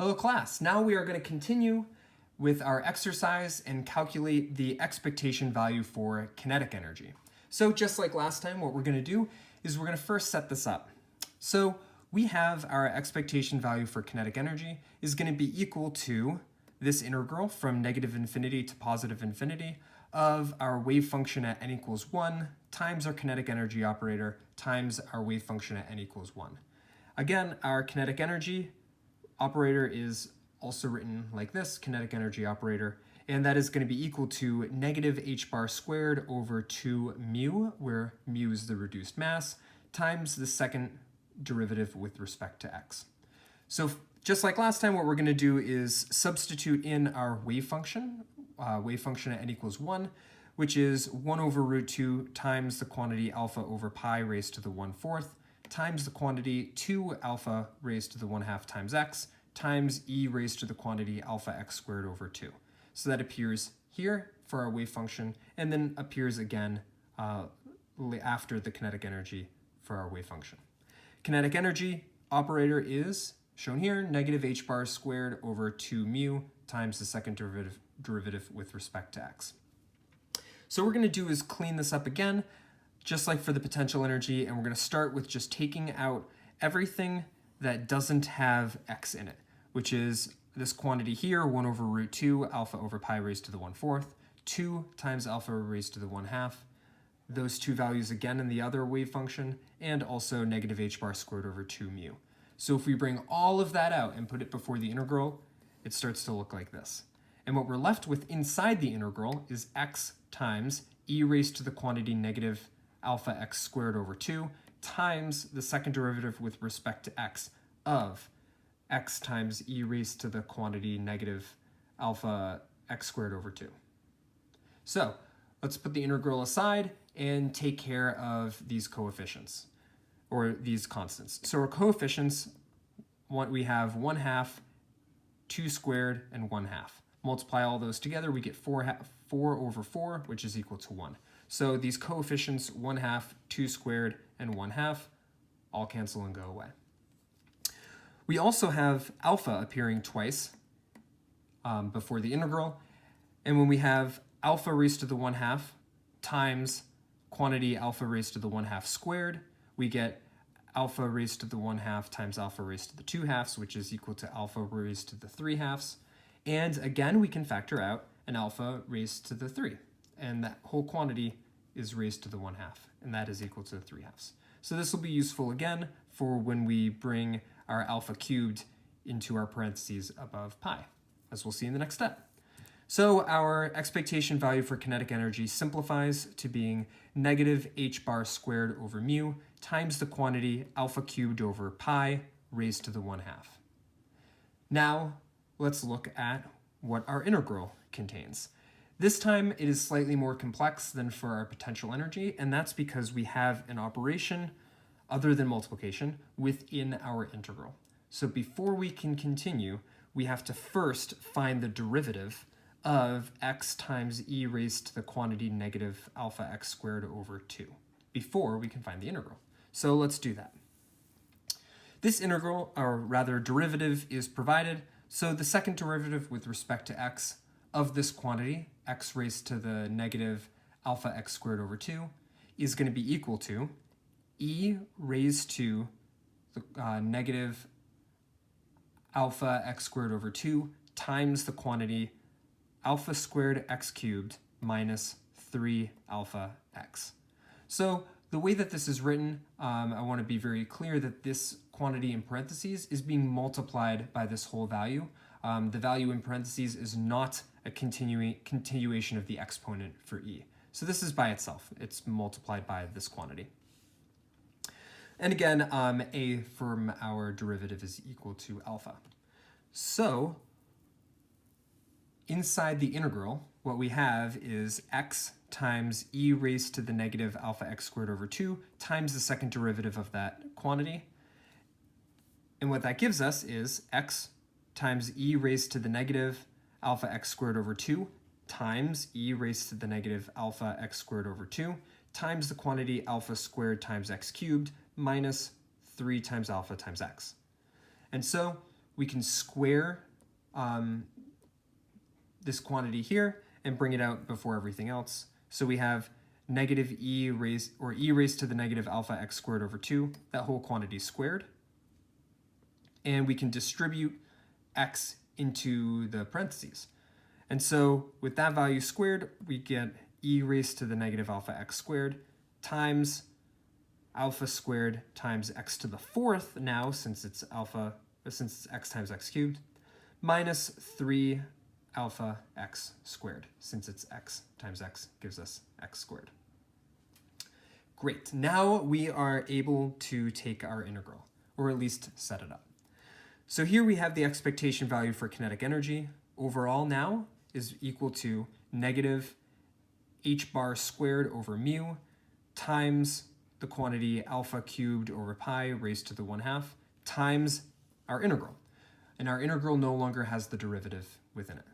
Hello class, now we are going to continue with our exercise and calculate the expectation value for kinetic energy. So just like last time, what we're going to do is we're going to first set this up. So we have our expectation value for kinetic energy is going to be equal to this integral from negative infinity to positive infinity of our wave function at n equals 1 times our kinetic energy operator times our wave function at n equals 1. Again, our kinetic energy operator is also written like this, kinetic energy operator, and that is going to be equal to negative h bar squared over 2 mu, where mu is the reduced mass, times the second derivative with respect to x. So just like last time, what we're going to do is substitute in our wave function at n equals 1, which is 1 over root 2 times the quantity alpha over pi raised to the 1/4 times the quantity 2 alpha raised to the 1/2 times x times e raised to the quantity alpha x squared over 2. So that appears here for our wave function and then appears again after the kinetic energy for our wave function. Kinetic energy operator is shown here, negative h bar squared over 2 mu times the second derivative with respect to x. So what we're going to do is clean this up again, just like for the potential energy, and we're going to start with just taking out everything that doesn't have x in it, which is this quantity here, 1 over root 2 alpha over pi raised to the 1/4, 2 times alpha raised to the 1/2, those two values again in the other wave function, and also negative h bar squared over 2 mu. So if we bring all of that out and put it before the integral, it starts to look like this. And what we're left with inside the integral is x times e raised to the quantity negative alpha x squared over 2 times the second derivative with respect to x of x times e raised to the quantity negative alpha x squared over 2. So let's put the integral aside and take care of these coefficients, or these constants. So our coefficients, we have 1/2, 2 squared, and 1/2. Multiply all those together, we get 4 over 4, which is equal to 1. So these coefficients, 1/2, 2 squared, and 1/2, all cancel and go away. We also have alpha appearing twice before the integral, and when we have alpha raised to the 1/2 times quantity alpha raised to the 1/2 squared, we get alpha raised to the 1/2 times alpha raised to the 2/2, which is equal to alpha raised to the 3/2. And again, we can factor out an alpha raised to the 3. And that whole quantity is raised to the 1/2, and that is equal to the 3/2. So this will be useful again for when we bring our alpha cubed into our parentheses above pi, as we'll see in the next step. So our expectation value for kinetic energy simplifies to being negative h bar squared over mu times the quantity alpha cubed over pi raised to the 1/2. Now let's look at what our integral contains. This time it is slightly more complex than for our potential energy, and that's because we have an operation other than multiplication within our integral. So before we can continue, we have to first find the derivative of x times e raised to the quantity negative alpha x squared over 2 before we can find the integral. So let's do that. This integral, or rather derivative, is provided. So the second derivative with respect to x of this quantity, x raised to the negative alpha x squared over 2, is going to be equal to e raised to the negative alpha x squared over 2 times the quantity alpha squared x cubed minus 3 alpha x. So the way that this is written, I want to be very clear that this quantity in parentheses is being multiplied by this whole value. The value in parentheses is not a continuation of the exponent for e. So this is by itself. It's multiplied by this quantity. And again, a from our derivative is equal to alpha. So inside the integral, what we have is x times e raised to the negative alpha x squared over 2 times the second derivative of that quantity. And what that gives us is x times e raised to the negative alpha x squared over 2 times e raised to the negative alpha x squared over 2 times the quantity alpha squared times x cubed minus 3 times alpha times x. And so we can square this quantity here and bring it out before everything else. So we have negative e raised to the negative alpha x squared over 2, that whole quantity squared. And we can distribute x into the parentheses. And so with that value squared, we get e raised to the negative alpha x squared times alpha squared times x to the 4th now, since it's x times x cubed, minus 3 alpha x squared, since it's x times x gives us x squared. Great, now we are able to take our integral, or at least set it up. So here we have the expectation value for kinetic energy. Overall now is equal to negative h bar squared over mu times the quantity alpha cubed over pi raised to the 1/2 times our integral. And our integral no longer has the derivative within it.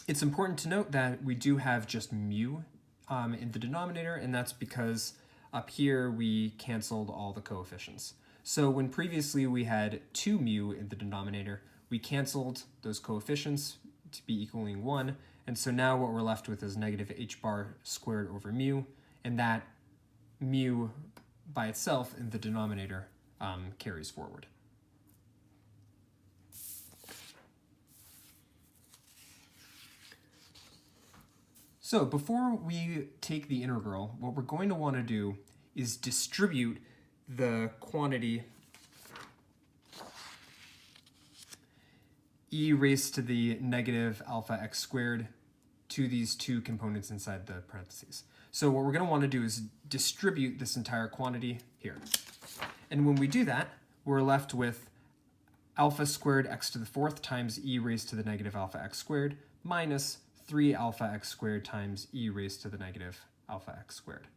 It's important to note that we do have just mu in the denominator, and that's because up here we canceled all the coefficients. So when previously we had 2 mu in the denominator, we canceled those coefficients to be equaling 1, and so now what we're left with is negative h bar squared over mu, and that mu by itself in the denominator carries forward. So before we take the integral, what we're going to want to do is distribute the quantity e raised to the negative alpha x squared to these two components inside the parentheses. So what we're going to want to do is distribute this entire quantity here. And when we do that, we're left with alpha squared x to the 4th times e raised to the negative alpha x squared minus 3 alpha x squared times e raised to the negative alpha x squared.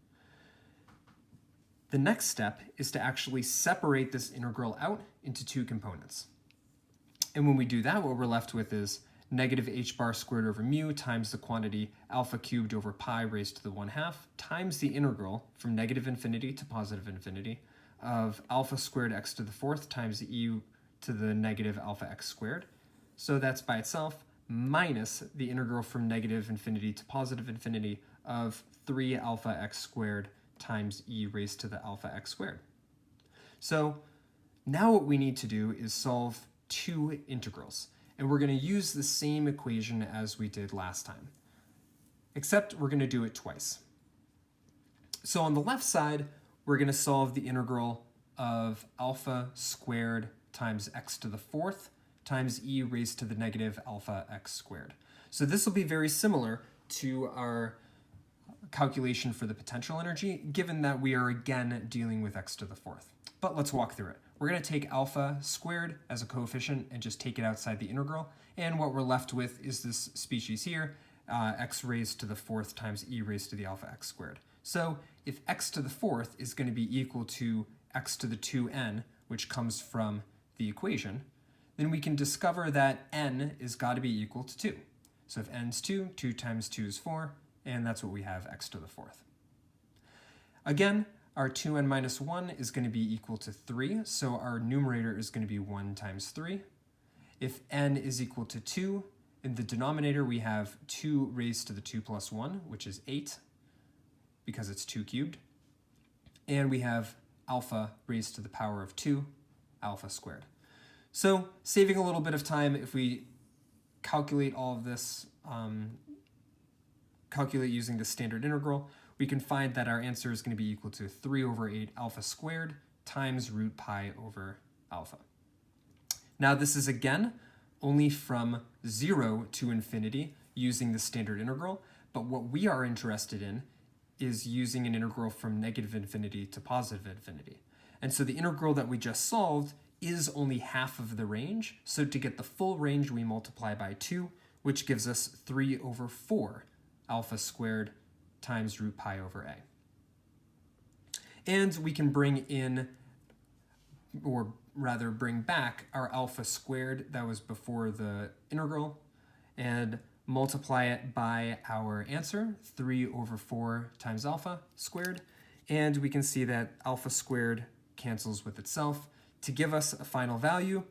The next step is to actually separate this integral out into two components. And when we do that, what we're left with is negative h bar squared over mu times the quantity alpha cubed over pi raised to the 1/2 times the integral from negative infinity to positive infinity of alpha squared x to the 4th times e to the negative alpha x squared. So that's by itself minus the integral from negative infinity to positive infinity of 3 alpha x squared times e raised to the alpha x squared. So now what we need to do is solve two integrals, and we're going to use the same equation as we did last time, except we're going to do it twice. So on the left side, we're going to solve the integral of alpha squared times x to the 4th times e raised to the negative alpha x squared. So this will be very similar to our calculation for the potential energy, given that we are again dealing with x to the 4th. But let's walk through it. We're going to take alpha squared as a coefficient and just take it outside the integral, and what we're left with is this species here, x raised to the 4th times e raised to the alpha x squared. So if x to the 4th is going to be equal to x to the 2n, which comes from the equation, then we can discover that n is got to be equal to 2. So if n is 2, 2 times 2 is 4, and that's what we have, x to the 4th. Again, our 2n minus 1 is going to be equal to 3, so our numerator is going to be 1 times 3. If n is equal to 2, in the denominator we have 2 raised to the 2 plus 1, which is 8, because it's 2 cubed. And we have alpha raised to the power of 2, alpha squared. So saving a little bit of time, if we calculate all of this, calculate using the standard integral, we can find that our answer is going to be equal to 3 over 8 alpha squared times root pi over alpha. Now this is again only from 0 to infinity using the standard integral, but what we are interested in is using an integral from negative infinity to positive infinity. And so the integral that we just solved is only half of the range, so to get the full range we multiply by 2, which gives us 3 over 4 alpha squared times root pi over a. And we can bring in, or rather bring back, our alpha squared that was before the integral and multiply it by our answer, 3 over 4 times alpha squared, and we can see that alpha squared cancels with itself to give us a final value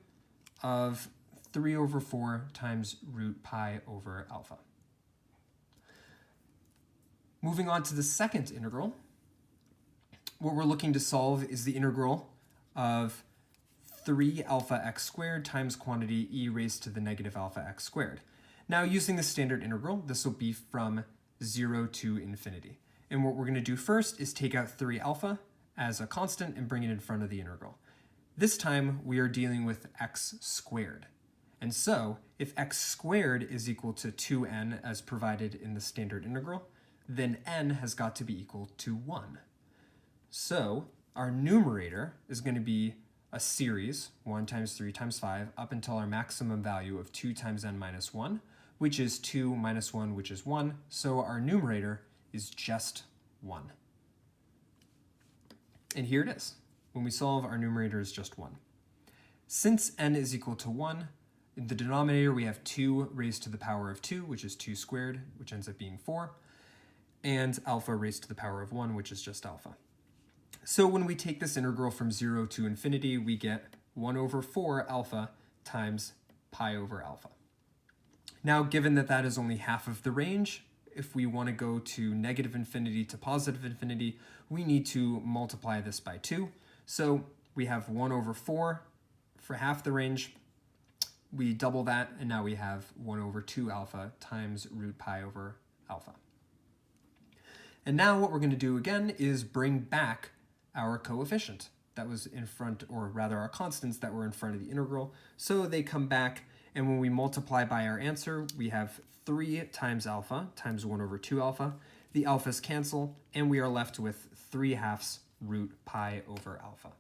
of 3 over 4 times root pi over alpha. Moving on to the second integral, what we're looking to solve is the integral of 3 alpha x squared times quantity e raised to the negative alpha x squared. Now, using the standard integral, this will be from 0 to infinity. And what we're going to do first is take out 3 alpha as a constant and bring it in front of the integral. This time, we are dealing with x squared. And so, if x squared is equal to 2n as provided in the standard integral, then n has got to be equal to 1. So, our numerator is going to be a series, 1 times 3 times 5, up until our maximum value of 2 times n minus 1, which is 2 minus 1, which is 1. So our numerator is just 1. And here it is. When we solve, our numerator is just 1. Since n is equal to 1, in the denominator we have 2 raised to the power of 2, which is 2 squared, which ends up being 4, and alpha raised to the power of 1, which is just alpha. So when we take this integral from 0 to infinity, we get 1 over 4 alpha times pi over alpha. Now, given that that is only half of the range, if we want to go to negative infinity to positive infinity, we need to multiply this by 2. So we have 1 over 4 for half the range. We double that, and now we have 1 over 2 alpha times root pi over alpha. And now what we're going to do again is bring back our coefficient that was in front, or rather our constants that were in front of the integral. So they come back, and when we multiply by our answer, we have 3 times alpha times 1 over 2 alpha. The alphas cancel, and we are left with 3/2 root pi over alpha.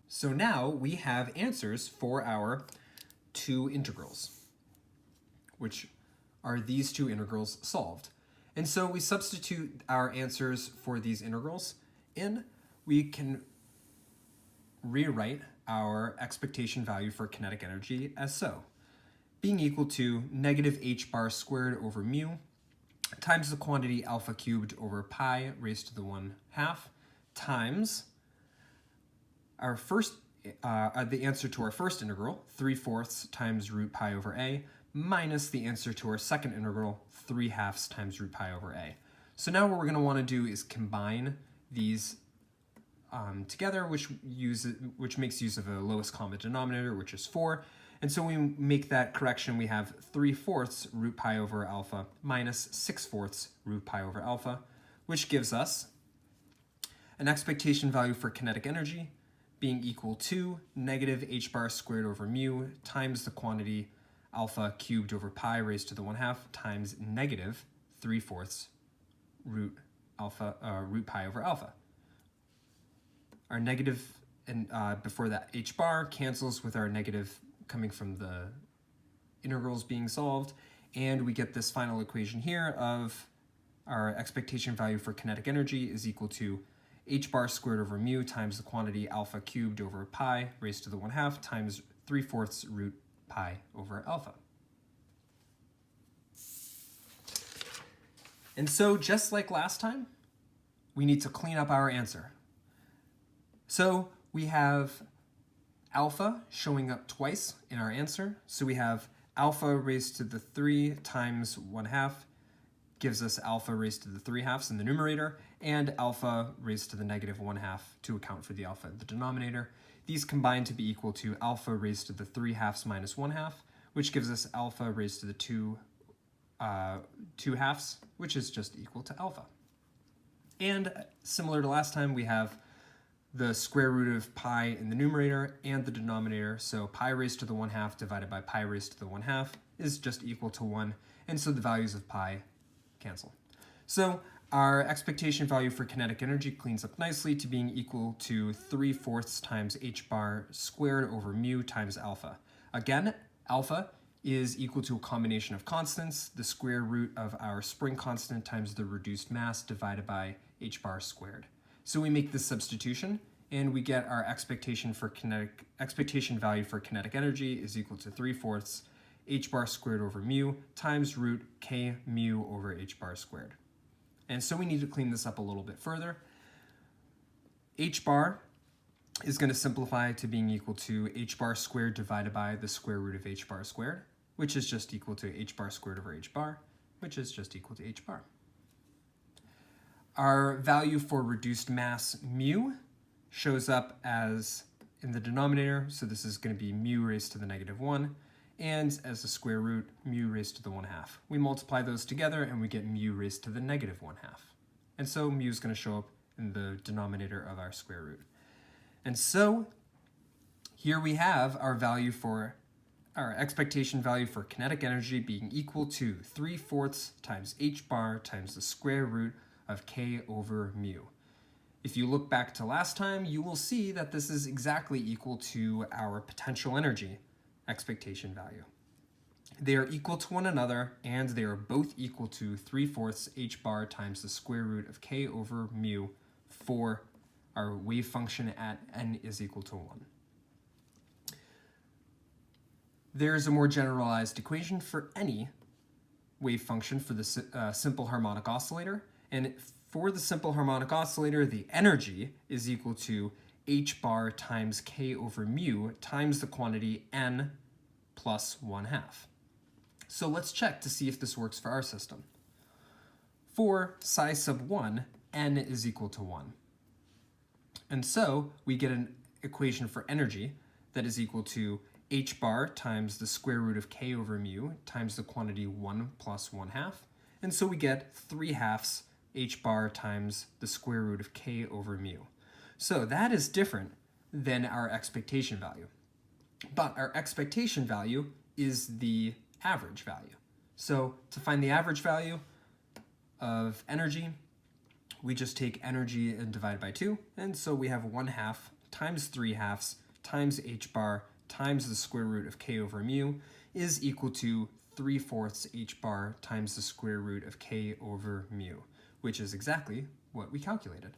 So now we have answers for our two integrals, which are these two integrals solved. And so we substitute our answers for these integrals in. We can rewrite our expectation value for kinetic energy as so, being equal to negative h bar squared over mu times the quantity alpha cubed over pi raised to the 1/2 times our first, the answer to our first integral, 3/4 times root pi over a, minus the answer to our second integral, 3/2 times root pi over a. So now what we're going to want to do is combine these together, which makes use of a lowest common denominator, which is 4. And so we make that correction. We have 3/4 root pi over alpha minus 6/4 root pi over alpha, which gives us an expectation value for kinetic energy being equal to negative h bar squared over mu times the quantity alpha cubed over pi raised to the 1/2 times negative 3/4 root pi over alpha. Our negative, and before that h bar, cancels with our negative coming from the integrals being solved, and we get this final equation here of our expectation value for kinetic energy is equal to h bar squared over mu times the quantity alpha cubed over pi raised to the 1/2 times 3/4 root pi over alpha. And so just like last time, we need to clean up our answer. So we have alpha showing up twice in our answer. So we have alpha raised to the 3 times 1/2 gives us alpha raised to the 3/2 in the numerator, and alpha raised to the negative 1/2 to account for the alpha in the denominator. These combine to be equal to alpha raised to the 3/2 minus 1/2, which gives us alpha raised to the 2/2, which is just equal to alpha. And similar to last time, we have the square root of pi in the numerator and the denominator, so pi raised to the 1/2 divided by pi raised to the 1/2 is just equal to 1, and so the values of pi cancel. So our expectation value for kinetic energy cleans up nicely to being equal to 3/4 times h bar squared over mu times alpha. Again, alpha is equal to a combination of constants, the square root of our spring constant times the reduced mass divided by h bar squared. So we make this substitution, and we get our expectation value for kinetic energy is equal to 3/4 h bar squared over mu times root k mu over h bar squared. And so we need to clean this up a little bit further. H bar is going to simplify to being equal to h bar squared divided by the square root of h bar squared, which is just equal to h bar squared over h bar, which is just equal to h bar. Our value for reduced mass mu shows up as in the denominator, so this is going to be mu raised to the -1, and as the square root, mu raised to the 1/2. We multiply those together and we get mu raised to the -1/2. And so mu is going to show up in the denominator of our square root. And so here we have our value for our expectation value for kinetic energy being equal to 3/4 times h bar times the square root of k over mu. If you look back to last time, you will see that this is exactly equal to our potential energy expectation value. They are equal to one another, and they are both equal to 3/4 h bar times the square root of k over mu for our wave function at n is equal to 1. There's a more generalized equation for any wave function for the simple harmonic oscillator, and for the simple harmonic oscillator, the energy is equal to h bar times k over mu times the quantity n plus 1/2. So let's check to see if this works for our system. For psi sub 1, n is equal to 1. And so we get an equation for energy that is equal to h bar times the square root of k over mu times the quantity 1 plus 1/2. And so we get 3/2 h bar times the square root of k over mu. So that is different than our expectation value. But our expectation value is the average value. So to find the average value of energy, we just take energy and divide by 2, and so we have 1/2 times 3/2 times h bar times the square root of k over mu is equal to 3/4 h bar times the square root of k over mu, which is exactly what we calculated.